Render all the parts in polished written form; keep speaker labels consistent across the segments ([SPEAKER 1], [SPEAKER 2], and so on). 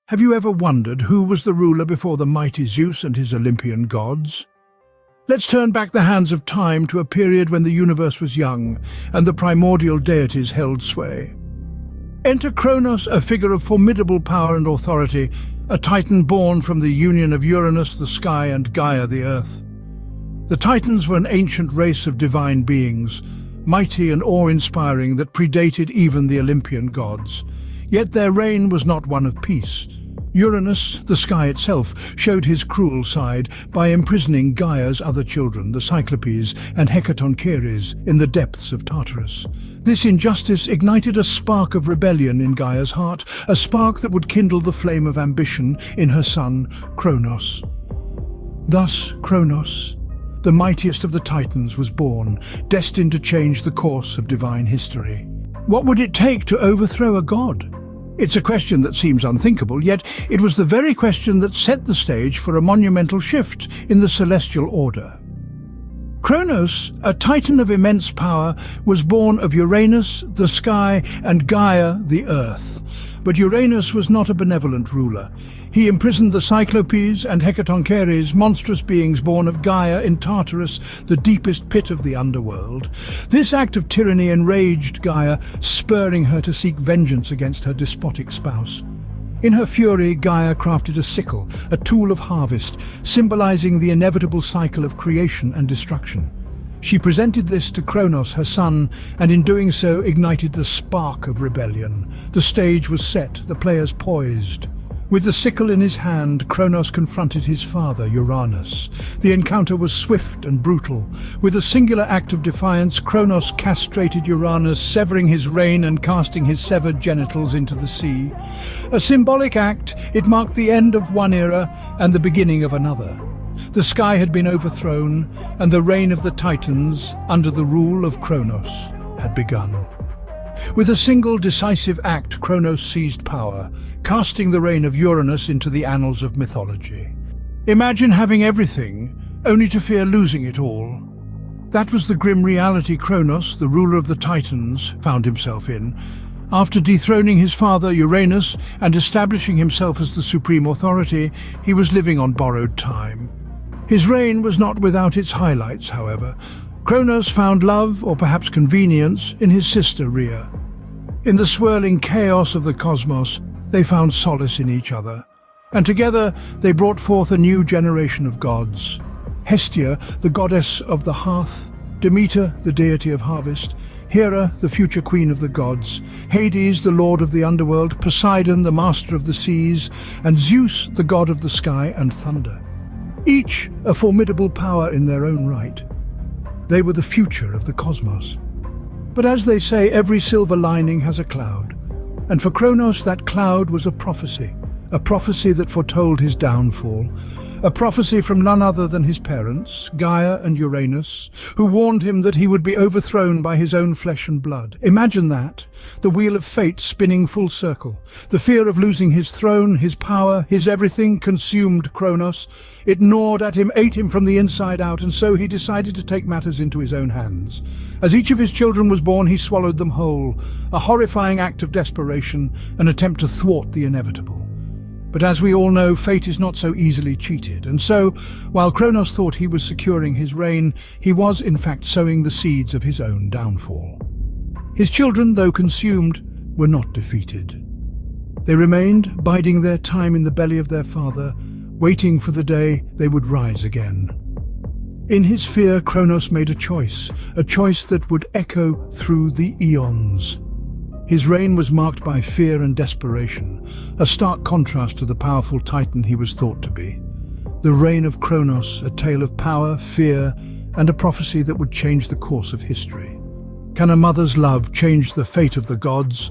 [SPEAKER 1] Have you ever wondered who was the ruler before the mighty Zeus and his Olympian gods? Let's turn back the hands of time to a period when the universe was young and the primordial deities held sway. Enter Cronus, a figure of formidable power and authority, a titan born from the union of Uranus, the sky, and Gaia, the earth. The Titans were an ancient race of divine beings, mighty and awe-inspiring, that predated even the Olympian gods. Yet their reign was not one of peace. Uranus, the sky itself, showed his cruel side by imprisoning Gaia's other children, the Cyclopes and Hecatoncheires, in the depths of Tartarus. This injustice ignited a spark of rebellion in Gaia's heart, a spark that would kindle the flame of ambition in her son, Cronus. Thus, Cronus, the mightiest of the Titans, was born, destined to change the course of divine history. What would it take to overthrow a god? It's a question that seems unthinkable, yet it was the very question that set the stage for a monumental shift in the celestial order. Cronus, a titan of immense power, was born of Uranus, the sky, and Gaia, the earth. But Uranus was not a benevolent ruler. He imprisoned the Cyclopes and Hecatoncheires, monstrous beings born of Gaia in Tartarus, the deepest pit of the underworld. This act of tyranny enraged Gaia, spurring her to seek vengeance against her despotic spouse. In her fury, Gaia crafted a sickle, a tool of harvest, symbolizing the inevitable cycle of creation and destruction. She presented this to Cronus, her son, and in doing so ignited the spark of rebellion. The stage was set, the players poised. With the sickle in his hand, Cronus confronted his father, Uranus. The encounter was swift and brutal. With a singular act of defiance, Cronus castrated Uranus, severing his reign and casting his severed genitals into the sea. A symbolic act, it marked the end of one era and the beginning of another. The sky had been overthrown, and the reign of the Titans, under the rule of Cronus, had begun. With a single decisive act, Cronus seized power, casting the reign of Uranus into the annals of mythology. Imagine having everything, only to fear losing it all. That was the grim reality Cronus, the ruler of the Titans, found himself in. After dethroning his father, Uranus, and establishing himself as the supreme authority, he was living on borrowed time. His reign was not without its highlights, however. Cronus found love, or perhaps convenience, in his sister Rhea. In the swirling chaos of the cosmos, they found solace in each other, and together they brought forth a new generation of gods. Hestia, the goddess of the hearth, Demeter, the deity of harvest, Hera, the future queen of the gods, Hades, the lord of the underworld, Poseidon, the master of the seas, and Zeus, the god of the sky and thunder. Each a formidable power in their own right. They were the future of the cosmos. But as they say, every silver lining has a cloud. And for Cronus, that cloud was a prophecy that foretold his downfall, a prophecy from none other than his parents, Gaia and Uranus, who warned him that he would be overthrown by his own flesh and blood. Imagine that, the wheel of fate spinning full circle. The fear of losing his throne, his power, his everything consumed Cronus. It gnawed at him, ate him from the inside out, and so he decided to take matters into his own hands. As each of his children was born, he swallowed them whole, a horrifying act of desperation, an attempt to thwart the inevitable. But as we all know, fate is not so easily cheated, and so, while Cronus thought he was securing his reign, he was in fact sowing the seeds of his own downfall. His children, though consumed, were not defeated. They remained, biding their time in the belly of their father, waiting for the day they would rise again. In his fear, Cronus made a choice that would echo through the eons. His reign was marked by fear and desperation, a stark contrast to the powerful titan he was thought to be. The reign of Cronus, a tale of power, fear, and a prophecy that would change the course of history. Can a mother's love change the fate of the gods?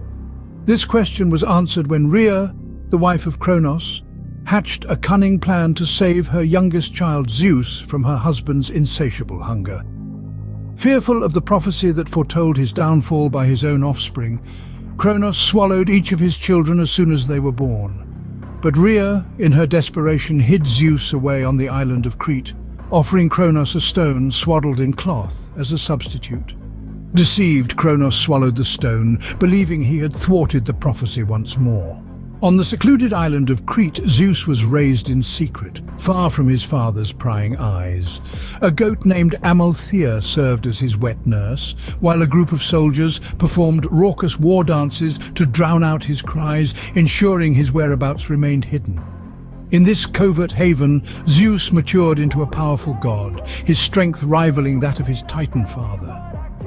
[SPEAKER 1] This question was answered when Rhea, the wife of Cronus, hatched a cunning plan to save her youngest child Zeus from her husband's insatiable hunger. Fearful of the prophecy that foretold his downfall by his own offspring, Cronus swallowed each of his children as soon as they were born. But Rhea, in her desperation, hid Zeus away on the island of Crete, offering Cronus a stone swaddled in cloth as a substitute. Deceived, Cronus swallowed the stone, believing he had thwarted the prophecy once more. On the secluded island of Crete, Zeus was raised in secret, far from his father's prying eyes. A goat named Amalthea served as his wet nurse, while a group of soldiers performed raucous war dances to drown out his cries, ensuring his whereabouts remained hidden. In this covert haven, Zeus matured into a powerful god, his strength rivaling that of his Titan father.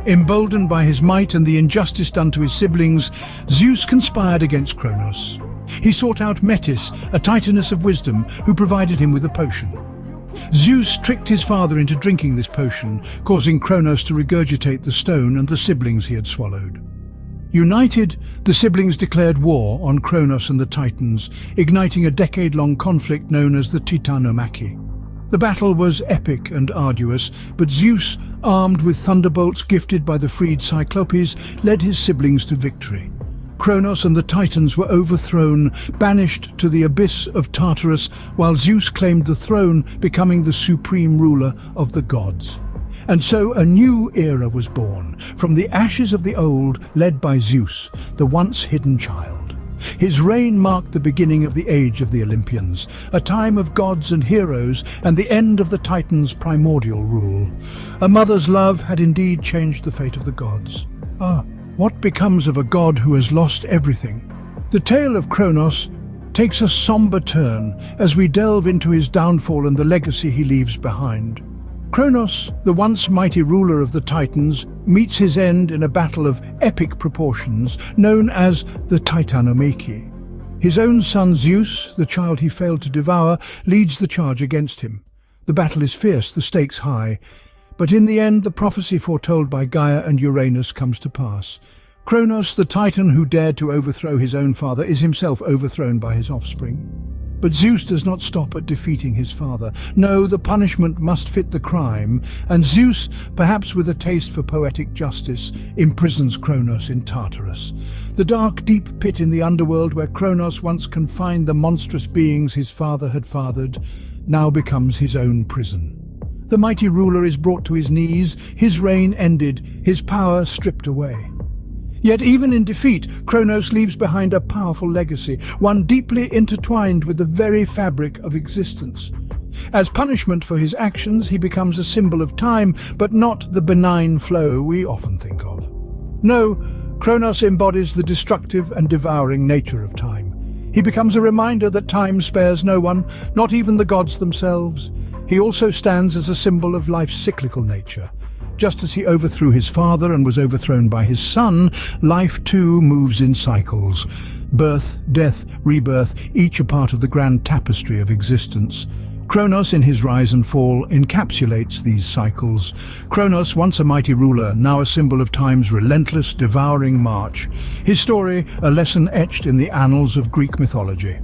[SPEAKER 1] Emboldened by his might and the injustice done to his siblings, Zeus conspired against Cronus. He sought out Metis, a Titaness of wisdom, who provided him with a potion. Zeus tricked his father into drinking this potion, causing Cronus to regurgitate the stone and the siblings he had swallowed. United, the siblings declared war on Cronus and the Titans, igniting a decade-long conflict known as the Titanomachy. The battle was epic and arduous, but Zeus, armed with thunderbolts gifted by the freed Cyclopes, led his siblings to victory. Cronus and the Titans were overthrown, banished to the abyss of Tartarus, while Zeus claimed the throne, becoming the supreme ruler of the gods. And so a new era was born, from the ashes of the old, led by Zeus, the once hidden child. His reign marked the beginning of the age of the Olympians, a time of gods and heroes, and the end of the Titans' primordial rule. A mother's love had indeed changed the fate of the gods. What becomes of a god who has lost everything? The tale of Cronus takes a somber turn as we delve into his downfall and the legacy he leaves behind. Cronus, the once mighty ruler of the Titans, meets his end in a battle of epic proportions known as the Titanomachy. His own son Zeus, the child he failed to devour, leads the charge against him. The battle is fierce, the stakes high, but in the end the prophecy foretold by Gaia and Uranus comes to pass. Cronus, the Titan who dared to overthrow his own father, is himself overthrown by his offspring. But Zeus does not stop at defeating his father. No, the punishment must fit the crime, and Zeus, perhaps with a taste for poetic justice, imprisons Cronus in Tartarus. The dark, deep pit in the underworld where Cronus once confined the monstrous beings his father had fathered, now becomes his own prison. The mighty ruler is brought to his knees, his reign ended, his power stripped away. Yet even in defeat, Cronus leaves behind a powerful legacy, one deeply intertwined with the very fabric of existence. As punishment for his actions, he becomes a symbol of time, but not the benign flow we often think of. No, Cronus embodies the destructive and devouring nature of time. He becomes a reminder that time spares no one, not even the gods themselves. He also stands as a symbol of life's cyclical nature. Just as he overthrew his father and was overthrown by his son, life too moves in cycles. Birth, death, rebirth, each a part of the grand tapestry of existence. Cronus, in his rise and fall, encapsulates these cycles. Cronus, once a mighty ruler, now a symbol of time's relentless, devouring march. His story, a lesson etched in the annals of Greek mythology.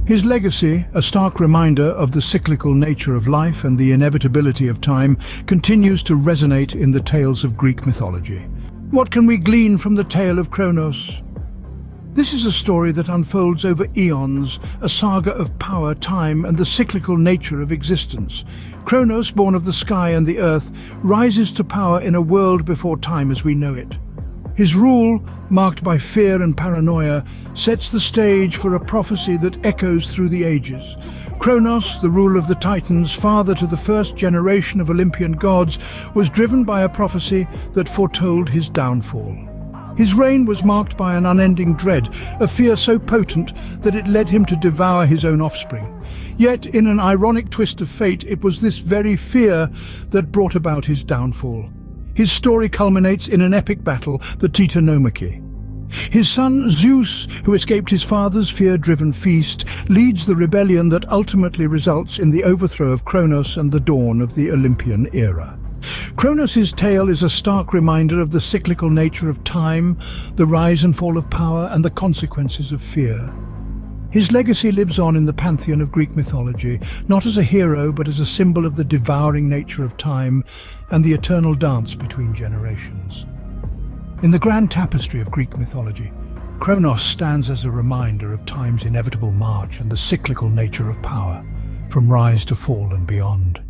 [SPEAKER 1] His legacy, a stark reminder of the cyclical nature of life and the inevitability of time, continues to resonate in the tales of Greek mythology. What can we glean from the tale of Cronus? This is a story that unfolds over eons, a saga of power, time, and the cyclical nature of existence. Cronus, born of the sky and the earth, rises to power in a world before time as we know it. His rule, marked by fear and paranoia, sets the stage for a prophecy that echoes through the ages. Cronus, the ruler of the Titans, father to the first generation of Olympian gods, was driven by a prophecy that foretold his downfall. His reign was marked by an unending dread, a fear so potent that it led him to devour his own offspring. Yet, in an ironic twist of fate, it was this very fear that brought about his downfall. His story culminates in an epic battle, the Titanomachy. His son Zeus, who escaped his father's fear-driven feast, leads the rebellion that ultimately results in the overthrow of Cronus and the dawn of the Olympian era. Cronus's tale is a stark reminder of the cyclical nature of time, the rise and fall of power, and the consequences of fear. His legacy lives on in the pantheon of Greek mythology, not as a hero but as a symbol of the devouring nature of time and the eternal dance between generations. In the grand tapestry of Greek mythology, Cronus stands as a reminder of time's inevitable march and the cyclical nature of power, from rise to fall and beyond.